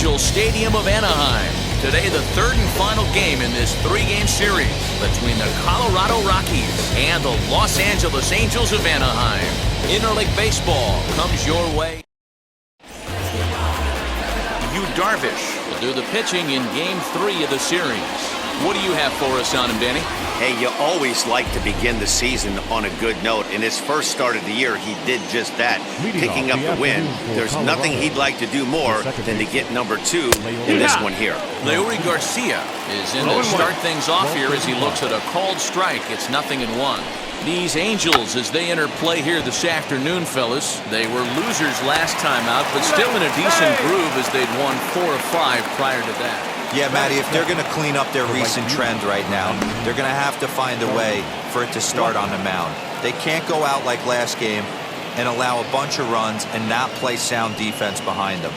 Angel Stadium of Anaheim. Today, the third and final game in this three-game series between the Colorado Rockies and the Los Angeles Angels of Anaheim. Interleague Baseball comes your way. Yu Darvish will do the pitching in Game 3 of the series. What do you have for us on him, Danny? Hey, you always like to begin the season on a good note. In his first start of the year, he did just that, picking up the win. There's nothing he'd like to do more than to get number 2 in this one here. Leury Garcia is in to start things off here as he looks at a called strike. It's 0-1. These Angels, as they enter play here this afternoon, fellas, they were losers last time out, but still in a decent groove as they'd won 4 of 5 prior to that. Yeah, Matty, if they're going to clean up their recent trend right now, they're going to have to find a way for it to start on the mound. They can't go out like last game and allow a bunch of runs and not play sound defense behind them.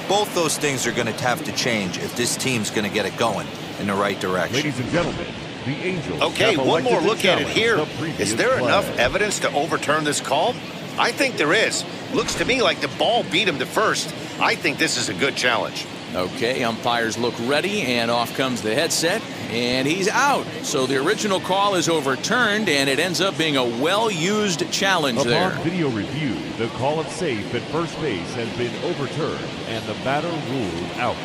Both those things are going to have to change if this team's going to get it going in the right direction. Ladies and gentlemen, the Angels. Okay, one more look at it here. Is there enough evidence to overturn this call? I think there is. Looks to me like the ball beat him to first. I think this is a good challenge. Okay, umpires look ready, and off comes the headset, and he's out. So the original call is overturned, and it ends up being a well-used challenge there. Upon video review, the call of safe at first base has been overturned, and the batter ruled out.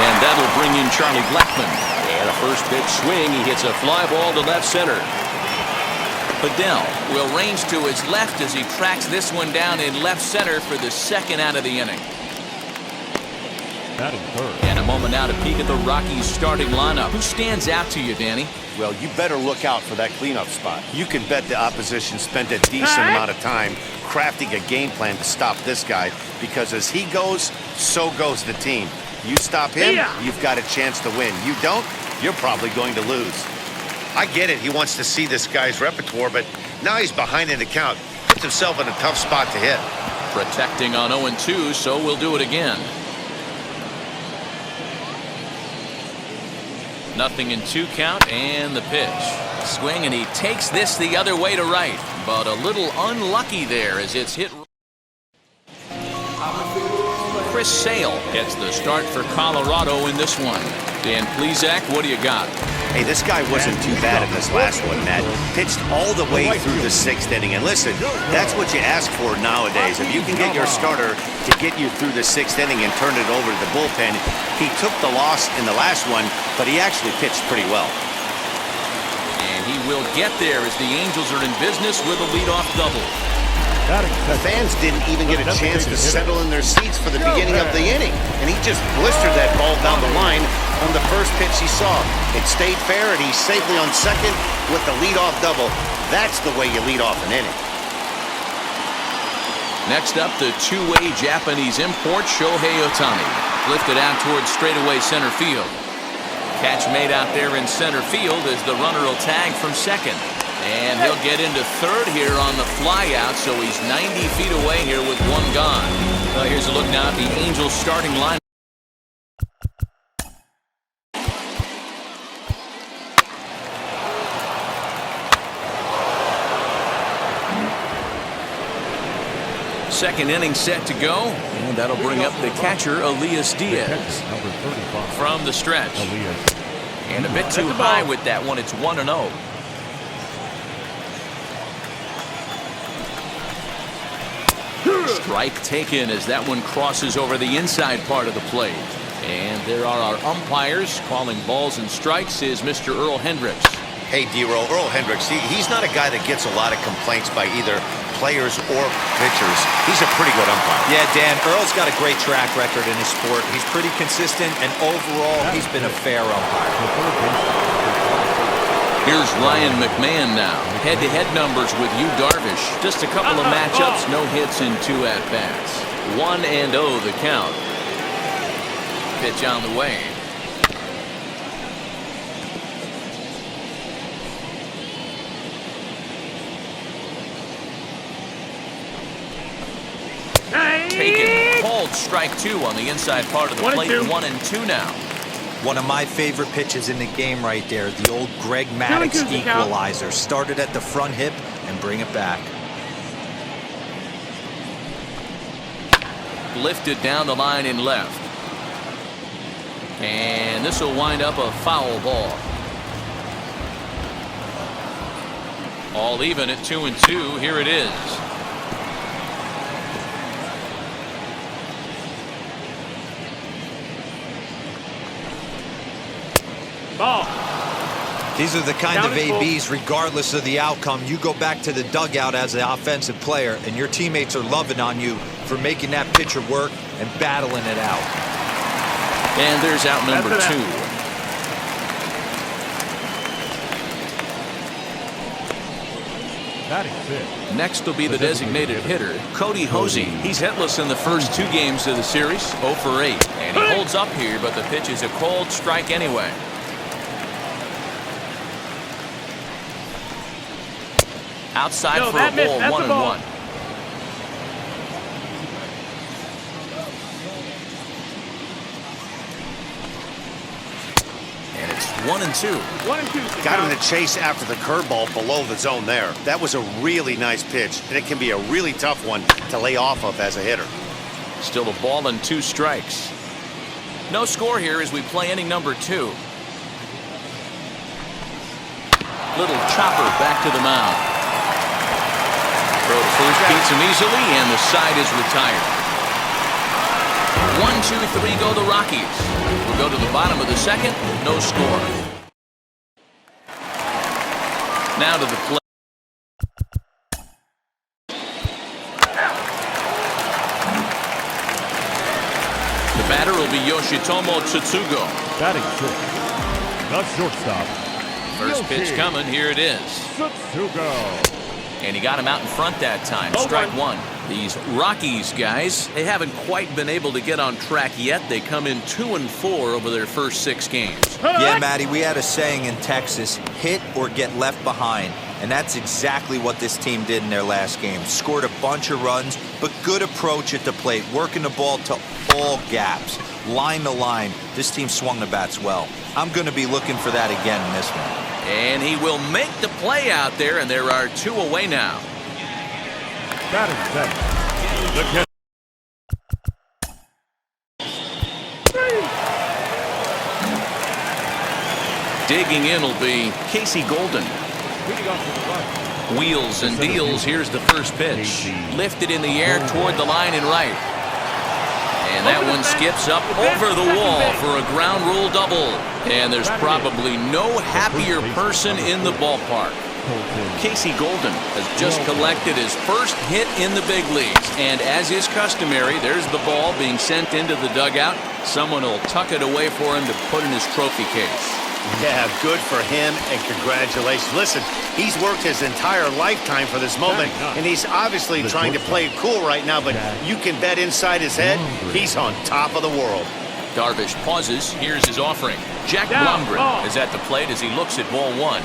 And that'll bring in Charlie Blackmon. And a first pitch swing, he hits a fly ball to left center. Bedell will range to his left as he tracks this one down in left center for the second out of the inning. And a moment now to peek at the Rockies starting lineup. Who stands out to you, Danny? Well, you better look out for that cleanup spot. You can bet the opposition spent a decent amount of time crafting a game plan to stop this guy, because as he goes, so goes the team. You stop him, you've got a chance to win. You don't, you're probably going to lose. I get it, he wants to see this guy's repertoire, but now he's behind in the count. Puts himself in a tough spot to hit. Protecting on 0-2, so we'll do it again. 0-2 count, and the pitch. Swing, and he takes this the other way to right, but a little unlucky there as it's hit. Chris Sale gets the start for Colorado in this one. Dan Plesac, what do you got? Hey, this guy wasn't too bad in this last one, Matt. Pitched all the way through the 6th inning. And listen, that's what you ask for nowadays. If you can get your starter to get you through the 6th inning and turn it over to the bullpen. He took the loss in the last one, but he actually pitched pretty well. And he will get there as the Angels are in business with a leadoff double. The fans didn't even get a chance to settle in their seats for the beginning of the inning, and he just blistered that ball down the line on the first pitch he saw. It stayed fair, and he's safely on second with the leadoff double. That's the way you lead off an inning. Next up, the two-way Japanese import Shohei Ohtani. Lifted out towards straightaway center field. Catch made out there in center field as the runner will tag from second. And he'll get into third here on the fly out, so he's 90 feet away here with one gone. Here's a look now at the Angels starting line. Second inning set to go, and that'll bring up the catcher, Elias Diaz, from the stretch. And a bit too high with that one. It's 1-0. Strike taken as that one crosses over the inside part of the plate. And there are our umpires calling balls and strikes is Mr. Earl Hendricks. Hey, D-Roll, Earl Hendricks, he's not a guy that gets a lot of complaints by either players or pitchers. He's a pretty good umpire. Yeah, Dan, Earl's got a great track record in his sport. He's pretty consistent, and overall, he's been a fair umpire. Here's Ryan McMahon now. Head-to-head numbers with Yu Darvish. Just a couple of matchups, no hits in 2 at-bats. 1-0 the count. Pitch on the way. Taken. Called strike 2 on the inside part of the plate. 1-2 now. One of my favorite pitches in the game right there, the old Greg Maddux equalizer. Started at the front hip and bring it back. lifted down the line in left. And this will wind up a foul ball. All even at 2-2. Here it is. Ball. These are the kind of ABs, regardless of the outcome. You go back to the dugout as an offensive player, and your teammates are loving on you for making that pitcher work and battling it out. And there's out number 2. Next will be the designated hitter, Cody Hosey. He's hitless in the first 2 games of the series, 0 for 8. And he holds up here, but the pitch is a cold strike anyway. Outside for a ball, 1-1. And it's 1-2. 1-2. Got him to chase after the curveball below the zone there. That was a really nice pitch, and it can be a really tough one to lay off of as a hitter. Still a ball and 2 strikes. No score here as we play inning number 2. Little chopper back to the mound. Throw to first beats him easily, and the side is retired. 1, 2, 3 go the Rockies. We'll go to the bottom of the second. No score. Now to the plate. The batter will be Yoshitomo Tsutsugo. Batting sixth, the shortstop. First pitch coming. Here it is. Tsutsugo. And he got him out in front that time. Strike 1. These Rockies guys, they haven't quite been able to get on track yet. They come in 2-4 over their first 6 games. Yeah, Matty, we had a saying in Texas, hit or get left behind. And that's exactly what this team did in their last game. Scored a bunch of runs, but good approach at the plate, working the ball to all gaps, line to line. This team swung the bats well. I'm going to be looking for that again in this one. And he will make the play out there, and there are 2 away now. Batting seventh, the catcher. Digging in will be Casey Golden. Wheels and deals. Here's the first pitch. Lifted in the air toward the line and right. And that one skips up over the wall for a ground rule double. And there's probably no happier person in the ballpark. Casey Golden has just collected his first hit in the big leagues. And as is customary, there's the ball being sent into the dugout. Someone will tuck it away for him to put in his trophy case. Yeah, good for him, and congratulations. Listen, he's worked his entire lifetime for this moment, and he's obviously trying to play it cool right now, but you can bet inside his head, he's on top of the world. Darvish pauses. Here's his offering. Jack Blumgren is at the plate as he looks at ball 1.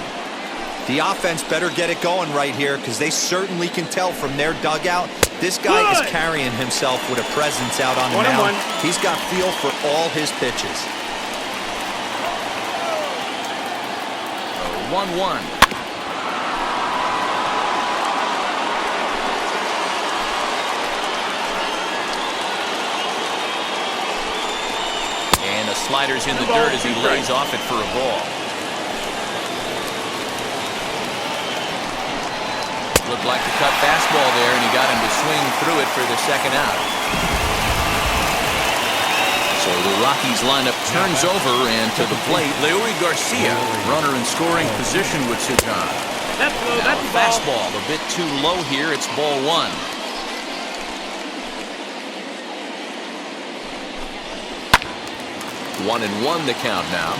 The offense better get it going right here because they certainly can tell from their dugout this guy is carrying himself with a presence out on the mound. He's got feel for all his pitches. 1-1. And the slider's in the dirt as he lays off it for a ball. Looked like the cut fastball there, and he got him to swing through it for the second out. So the Rockies lineup turns over, and to the plate, Leury Garcia, runner in scoring position with Sugan. That's low. Now That's a fastball, a bit too low here. It's ball 1. One and 1 the count now.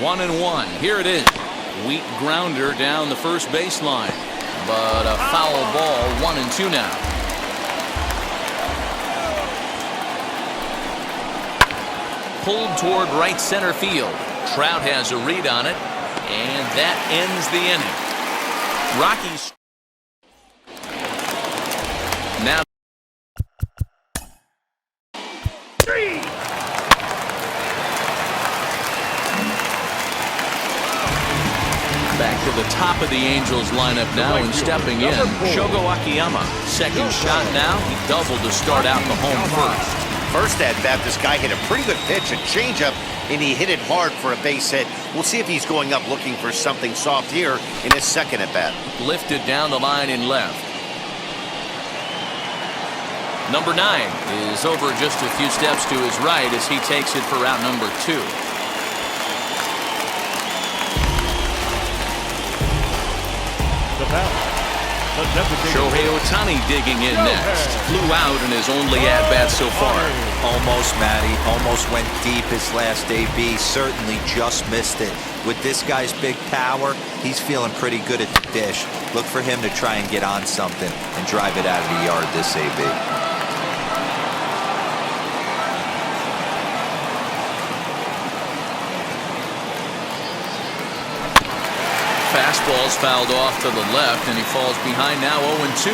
One and 1. Here it is. Weak grounder down the first baseline, but a foul ball. 1-2 now. Pulled toward right center field. Trout has a read on it, and that ends the inning. Rockies now. to the top of the Angels lineup now, and stepping in, Shogo Akiyama. Second shot now. He doubled to start out the home first. First at bat, this guy hit a pretty good pitch, a changeup, and he hit it hard for a base hit. We'll see if he's going up looking for something soft here in his second at bat. Lifted down the line in left. Number 9 is over just a few steps to his right as he takes it for out number 2. Shohei Ohtani digging in next. Flew out in his only at-bat so far. Almost, Matty. Almost went deep his last AB. Certainly just missed it. With this guy's big power, he's feeling pretty good at the dish. Look for him to try and get on something and drive it out of the yard this AB. Fastball's fouled off to the left, and he falls behind now 0-2.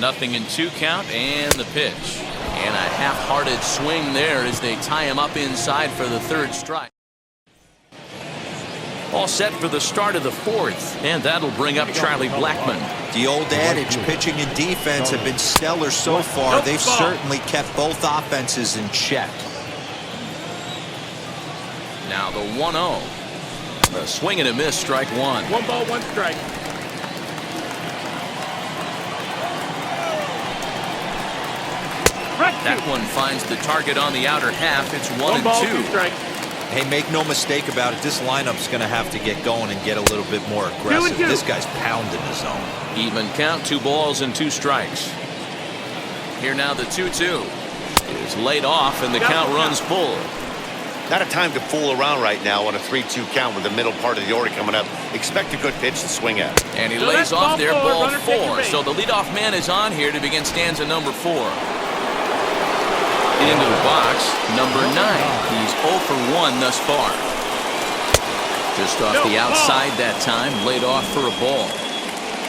Nothing in 2 count, and the pitch. And a half-hearted swing there as they tie him up inside for the 3rd strike. All set for the start of the 4th, and that'll bring up Charlie Blackmon. The old adage, pitching and defense have been stellar so far. They've certainly kept both offenses in check. Now the 1-0. A swing and a miss, strike 1. 1 ball, 1 strike. That one finds the target on the outer half. It's 1 1 ball, and 2. 2 strikes. Hey, make no mistake about it. This lineup's going to have to get going and get a little bit more aggressive. 2-2. This guy's pounding the zone. Even count, 2 balls and 2 strikes. Here now the 2-2 is laid off, and the count runs full. Not a time to fool around right now on a 3-2 count with the middle part of the order coming up. Expect a good pitch to swing at. And he So lays that's off ball there, 4, ball runner taking 4. base. So the leadoff man is on here to begin stanza number 4. Into the box, number 9. He's 0 for 1 thus far. Just off the outside that time, laid off for a ball.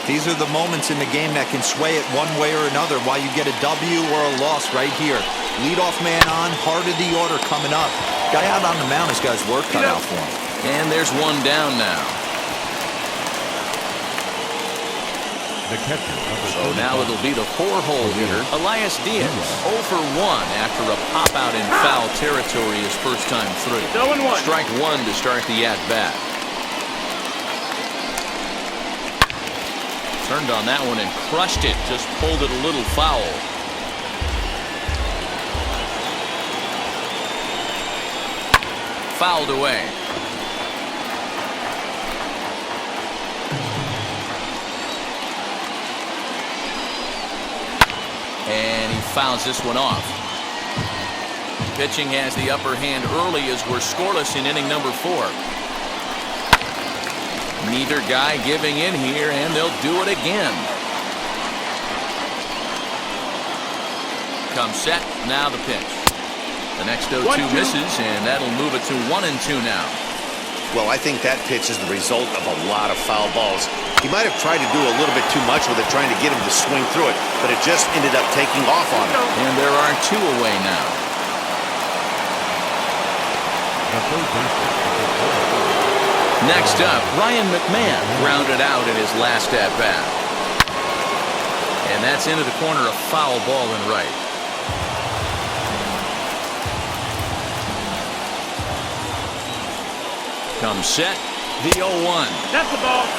These are the moments in the game that can sway it one way or another, why you get a W or a loss right here. Leadoff man on, heart of the order coming up. Guy out on the mound has got his work cut out for him. And there's 1 down now. The catcher, So now it'll be the 4-hole hitter, Elias Diaz, 0 for 1 after a pop-out in foul territory his first time through. 0-1. Strike 1 to start the at-bat. Turned on that one and crushed it, just pulled it a little foul. Fouled away. And he fouls this one off. Pitching has the upper hand early as we're scoreless in inning number 4. Neither guy giving in here, and they'll do it again. Come set, now the pitch. The next 0-2 misses, and that'll move it to 1-2 now. Well, I think that pitch is the result of a lot of foul balls. He might have tried to do a little bit too much with it, trying to get him to swing through it, but it just ended up taking off on him. And there are 2 away now. Next up, Ryan Mcmahon grounded out in his last at-bat. And that's into the corner, a foul ball and right. Come set, the 0-1. That's the ball.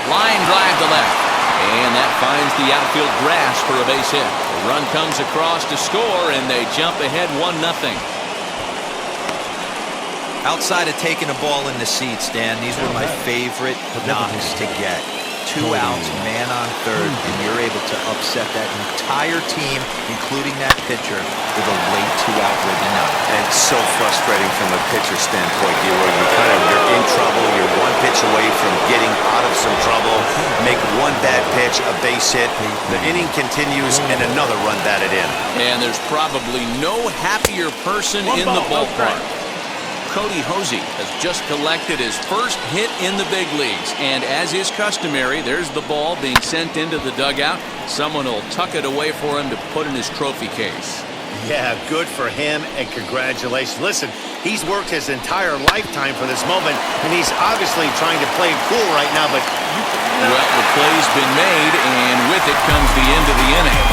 Line drive to left. And that finds the outfield grass for a base hit. The run comes across to score, and they jump ahead 1-0. Outside of taking a ball in the seats, Dan, these were my favorite knocks to get. 2 outs, man on third, and you're able to upset that entire team, including that pitcher, with a late 2-out rhythm out. And so frustrating from a pitcher standpoint. You're in trouble. You're 1 pitch away from getting out of some trouble. Make 1 bad pitch, a base hit. The inning continues, and another run batted in. And there's probably no happier person in the ballpark. Cody Hosey has just collected his first hit in the big leagues. And as is customary, there's the ball being sent into the dugout. Someone will tuck it away for him to put in his trophy case. Yeah, good for him, and congratulations. Listen, he's worked his entire lifetime for this moment, and he's obviously trying to play it cool right now, but... Well, the play's been made, and with it comes the end of the inning.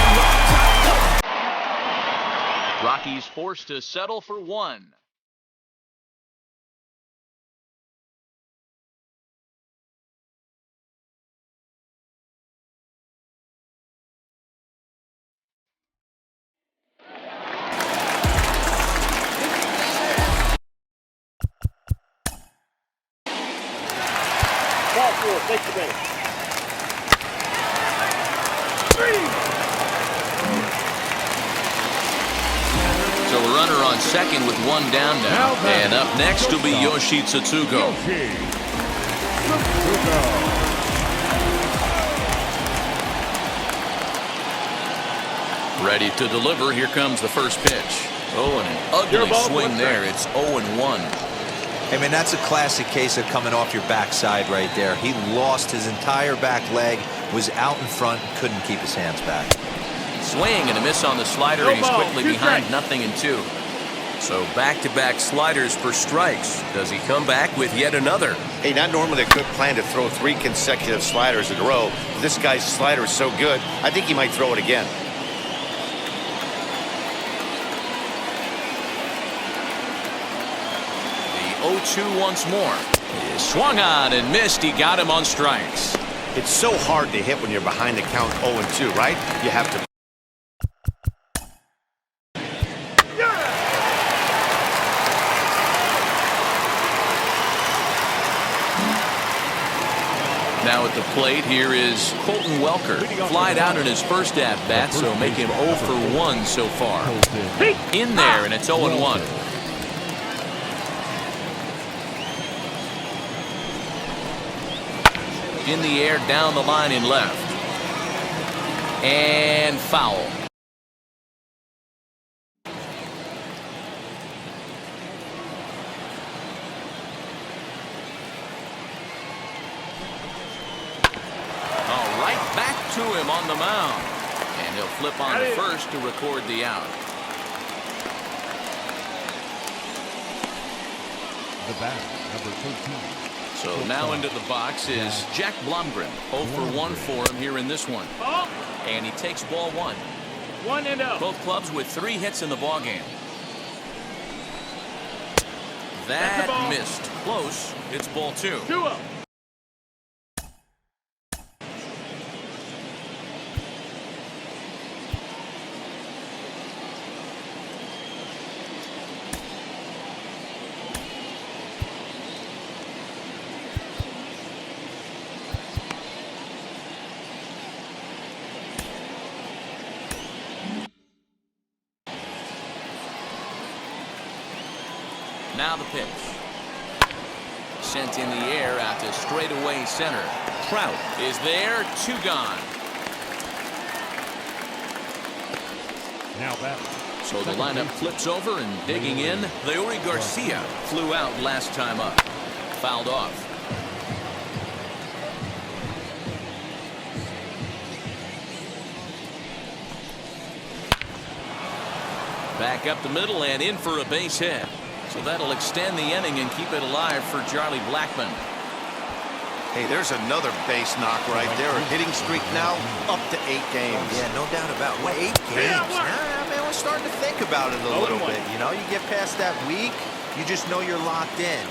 Rockies forced to settle for one. Take the base. So a runner on second with one down now. And up next will be Yoshi Tsutsugo. Ready to deliver. Here comes the first pitch. Oh, and an ugly swing there. It's 0-1. I mean, that's a classic case of coming off your backside right there. He lost his entire back leg, was out in front, couldn't keep his hands back. Swing and a miss on the slider, and he's quickly behind 0-2. So back-to-back sliders for strikes. Does he come back with yet another? Hey, not normally a good plan to throw 3 consecutive sliders in a row. This guy's slider is so good, I think he might throw it again. The 0-2 once more. He swung on and missed. He got him on strikes. It's so hard to hit when you're behind the count 0-2, right? You have to... Now at the plate, here is Colton Welker. Flied out in his first at-bat, so make him 0 for 1 so far. In there, and it's 0-1. In the air, down the line in left. And foul. Back to him on the mound. And he'll flip on to first to record the out. The bat, number 13. So now into the box is Jack Blomgren. 0 for 1 for him here in this one. And he takes ball 1. 1-0. Both clubs with 3 hits in the ballgame. That missed. Close. It's ball 2. 2-0. Now the pitch. Sent in the air out to straightaway center. Trout is there. 2 gone. Now that. So the lineup flips over and digging in. Leury Garcia flew out last time up. Fouled off. Back up the middle and in for a base hit. So that'll extend the inning and keep it alive for Charlie Blackmon. Hey, there's another base knock right there. A hitting streak now up to 8 games. Yeah, no doubt about it. What, 8 games? Nah, man, we're starting to think about it a little bit. You know, you get past that week, you just know you're locked in.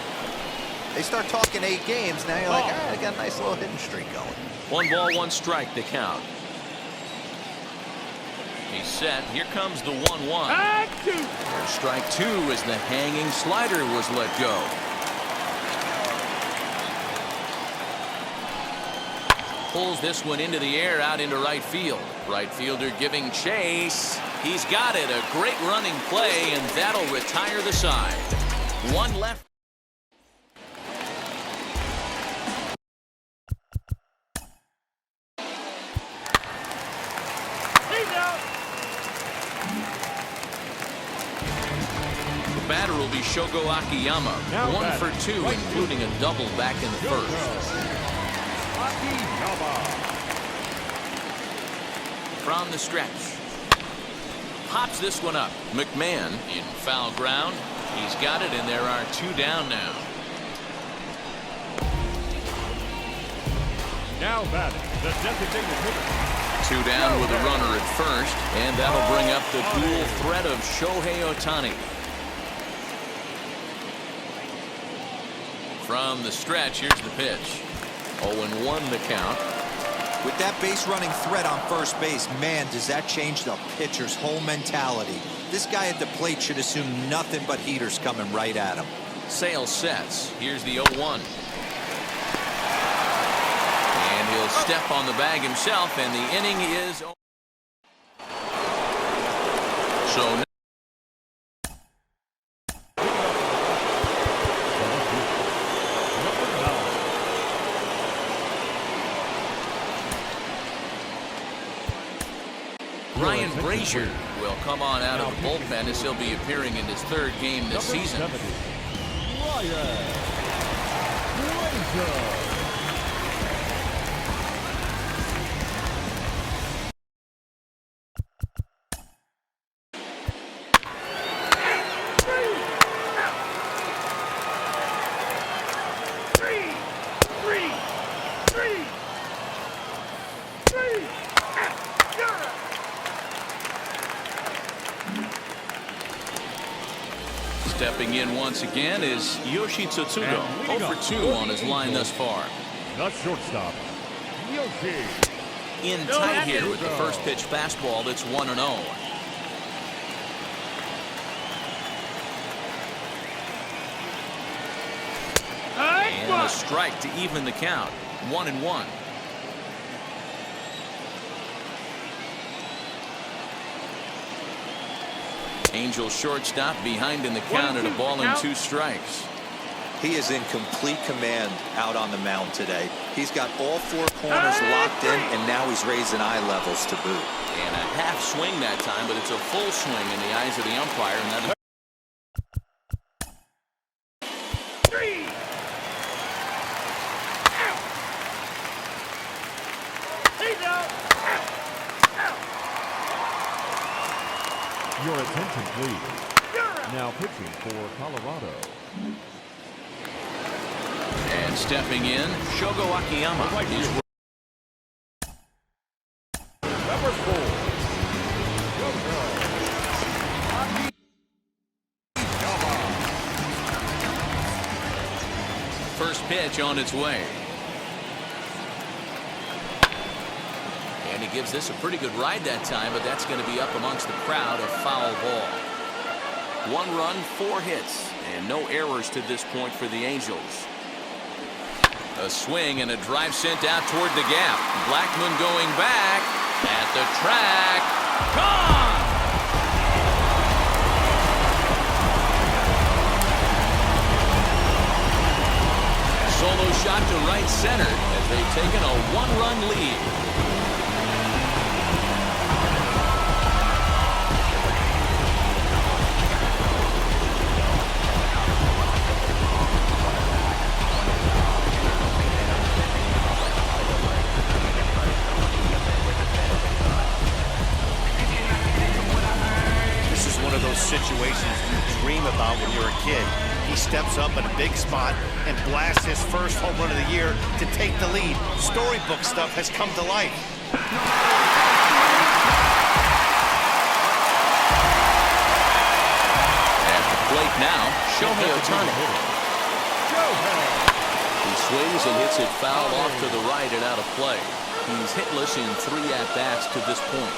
They start talking 8 games, now you're like, I got a nice little hitting streak going. 1 ball, 1 strike to count. He's set. Here comes the 1-1. There's strike 2 as the hanging slider was let go. Pulls this one into the air out into right field. Right fielder giving chase. He's got it. A great running play, and that'll retire the side. 1 left. batter will be Shogo Akiyama. Now 1 for 2, right including a double back in the first. From the stretch. Pops this one up. McMahon in foul ground. He's got it, and there are 2 down now. Now batting, the designated hitter. 2 down with a runner at first, and that'll bring up the dual threat of Shohei Ohtani. From the stretch, here's the pitch. 0-1 the count. With that base running threat on first base, man, does that change the pitcher's whole mentality. This guy at the plate should assume nothing but heaters coming right at him. Sale sets. Here's the 0-1. And he'll step on the bag himself, and the inning is over. So now Ryan Brazier will come on out of the bullpen as he'll be appearing in his 3rd game this season. Stepping in once again is Yoshi Tsutsugo. 0 for 2 on his line thus far. The shortstop, Yoshi. In tight here with the first pitch fastball that's 1-0. And a strike to even the count. 1-1. Angel shortstop behind in the count at a ball and 2 strikes. He is in complete command out on the mound today. He's got all 4 corners locked in, and now he's raising eye levels to boot. And a half swing that time, but it's a full swing in the eyes of the umpire. And that is Your attention, please. Now pitching for Colorado. and stepping in, Shogo Akiyama. He's Number 4. first pitch on its way. And he gives this a pretty good ride that time, but that's going to be up amongst the crowd, a foul ball. 1 run, 4 hits, and no errors to this point for the Angels. A swing and a drive sent out toward the gap. Blackmon going back at the track. Gone! Solo shot to right center as they've taken a 1-run lead. Situations you dream about when you're a kid. He steps up in a big spot and blasts his first home run of the year to take the lead. Storybook stuff has come to life. At the plate now, Shohei Ohtani. He swings and hits it foul off to the right and out of play. He's hitless in 3 at-bats to this point.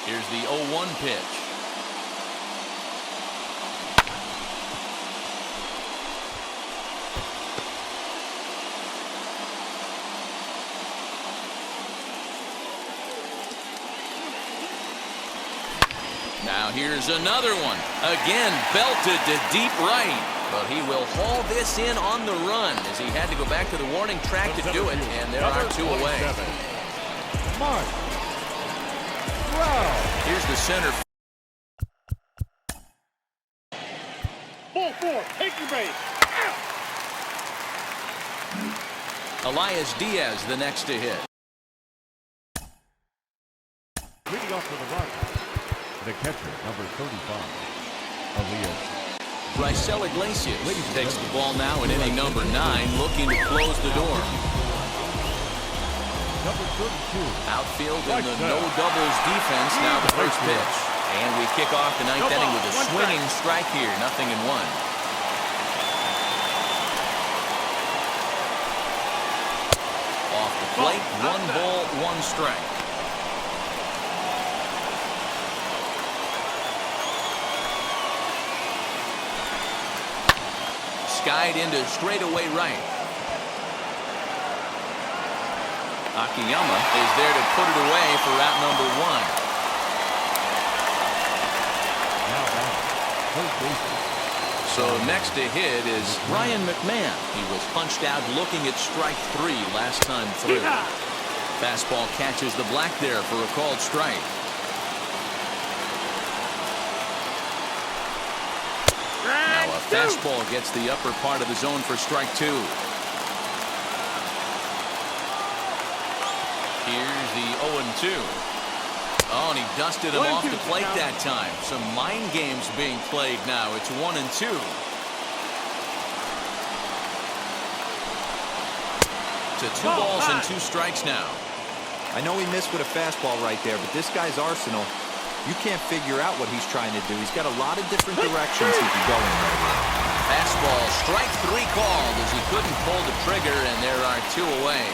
Here's the 0-1 pitch. Now here's another one. Again, belted to deep right. But he will haul this in on the run as he had to go back to the warning track to do it. And there are 2 away. Mark. Here's the center. Pull 4. Take your base. Elias Diaz the next to hit. Leading off to the right, the catcher, number 35, Elias. Raisel Iglesias takes the ball now in inning number 9, looking to close the door. Number 32. Outfield in the no doubles defense, now the first pitch. And we kick off the ninth inning with a swinging strike here, 0-1. Off the plate, 1 ball, 1 strike. Skied into straightaway right. Akiyama is there to put it away for out number 1. So next to hit is Ryan McMahon. He was punched out looking at strike 3 last time through. Fastball catches the black there for a called strike. Now a fastball gets the upper part of the zone for strike 2. Here's the 0-2. Oh, and he dusted him off the plate that time. Some mind games being played now. It's 1-2. To 2 balls and 2 strikes now. I know he missed with a fastball right there, but this guy's arsenal, you can't figure out what he's trying to do. He's got a lot of different directions he can go in right here. Fastball, strike 3 called as he couldn't pull the trigger, and there are 2 away.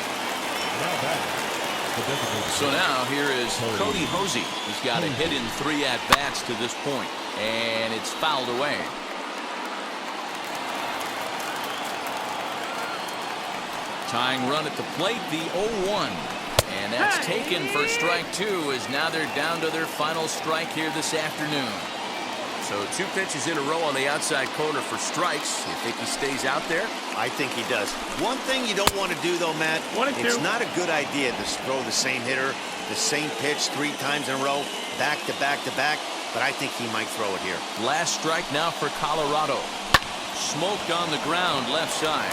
So now here is Cody Hosey. He's got a hit in 3 at-bats to this point, and it's fouled away. Tying run at the plate, the 0-1. And that's taken for strike 2, as now they're down to their final strike here this afternoon. So 2 pitches in a row on the outside corner for strikes. You think he stays out there? I think he does. One thing you don't want to do, though, Matt, it's not a good idea to throw the same hitter, the same pitch 3 times in a row, back to back to back, but I think he might throw it here. Last strike now for Colorado. Smoked on the ground left side.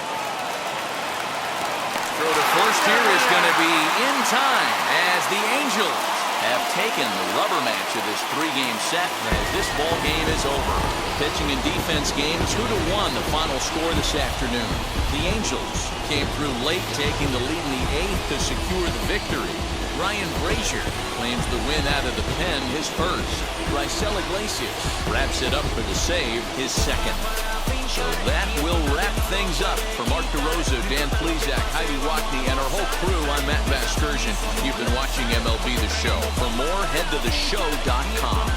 Throw to first here is going to be in time as the Angels have taken the rubber match of this 3-game set as this ball game is over. Pitching and defense game 2-1 the final score this afternoon. The Angels came through late, taking the lead in the 8th to secure the victory. Ryan Brazier claims the win out of the pen, his first. Raisel Iglesias wraps it up for the save, his second. So that will wrap things up. For Mark DeRosa, Dan Plesac, Heidi Watney, and our whole crew, I'm Matt Vasgersian. You've been watching MLB The Show. For more, head to theshow.com.